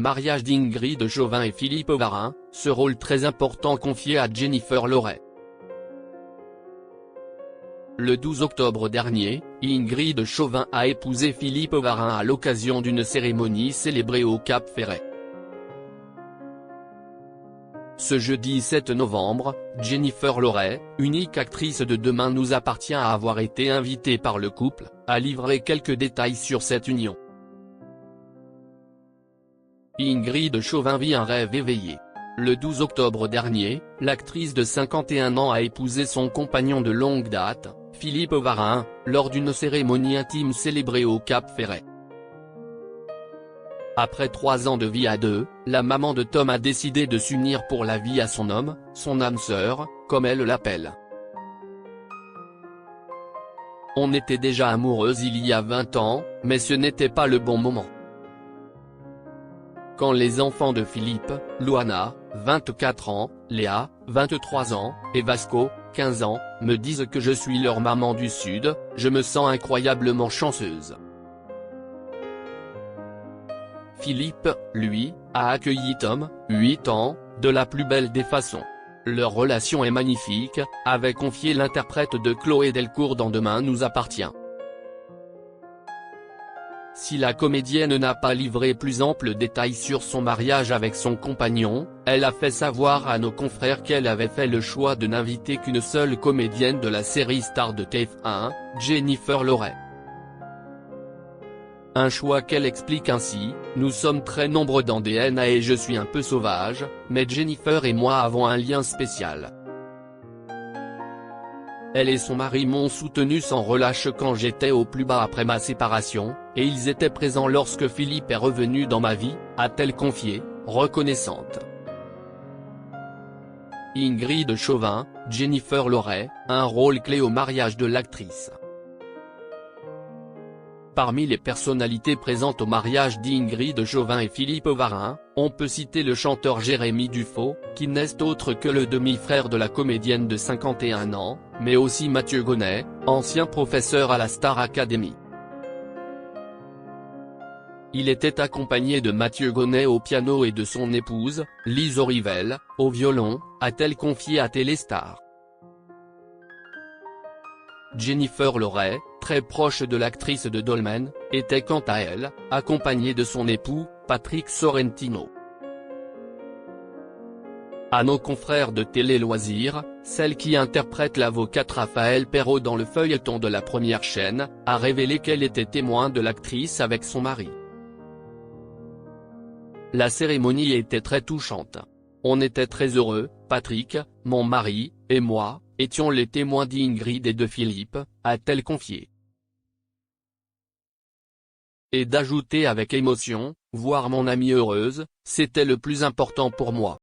mariage d'Ingrid Chauvin et Philippe Varin, ce rôle très important confié à Jennifer Loret. Le 12 octobre dernier, Ingrid Chauvin a épousé Philippe Varin à l'occasion d'une cérémonie célébrée au Cap Ferret. Ce jeudi 7 novembre, Jennifer Loret, unique actrice de Demain nous appartient à avoir été invitée par le couple, a livré quelques détails sur cette union. Ingrid Chauvin vit un rêve éveillé. Le 12 octobre dernier, l'actrice de 51 ans a épousé son compagnon de longue date, Philippe Varin, lors d'une cérémonie intime célébrée au Cap Ferret. Après 3 ans de vie à deux, la maman de Tom a décidé de s'unir pour la vie à son homme, son âme sœur, comme elle l'appelle. On était déjà amoureuses il y a 20 ans, mais ce n'était pas le bon moment. Quand les enfants de Philippe, Luana, 24 ans, Léa, 23 ans, et Vasco, 15 ans, me disent que je suis leur maman du Sud, je me sens incroyablement chanceuse. Philippe, lui, a accueilli Tom, 8 ans, de la plus belle des façons. Leur relation est magnifique, avait confié l'interprète de Chloé Delcourt dans Demain nous appartient. Si la comédienne n'a pas livré plus amples détails sur son mariage avec son compagnon, elle a fait savoir à nos confrères qu'elle avait fait le choix de n'inviter qu'une seule comédienne de la série star de TF1, Jennifer Loret. Un choix qu'elle explique ainsi: « Nous sommes très nombreux dans DNA et je suis un peu sauvage, mais Jennifer et moi avons un lien spécial. Elle et son mari m'ont soutenu sans relâche quand j'étais au plus bas après ma séparation, et ils étaient présents lorsque Philippe est revenu dans ma vie », a-t-elle confié, reconnaissante. Ingrid Chauvin, Jennifer Loret, un rôle clé au mariage de l'actrice. Parmi les personnalités présentes au mariage d'Ingrid Chauvin et Philippe Varin, on peut citer le chanteur Jérémy Dufaux, qui n'est autre que le demi-frère de la comédienne de 51 ans, mais aussi Mathieu Gonnet, ancien professeur à la Star Academy. Il était accompagné de Mathieu Gonnet au piano et de son épouse, Lise Aurivel, au violon, a-t-elle confié à Téléstar. Jennifer Loret, très proche de l'actrice de Dolmen, était quant à elle, accompagnée de son époux, Patrick Sorrentino. À nos confrères de Télé Loisirs, celle qui interprète l'avocate Raphaël Perrault dans le feuilleton de la première chaîne, a révélé qu'elle était témoin de l'actrice avec son mari. La cérémonie était très touchante. On était très heureux, Patrick, mon mari, et moi, étions les témoins d'Ingrid et de Philippe, a-t-elle confié. Et d'ajouter avec émotion: « Voir mon amie heureuse, c'était le plus important pour moi.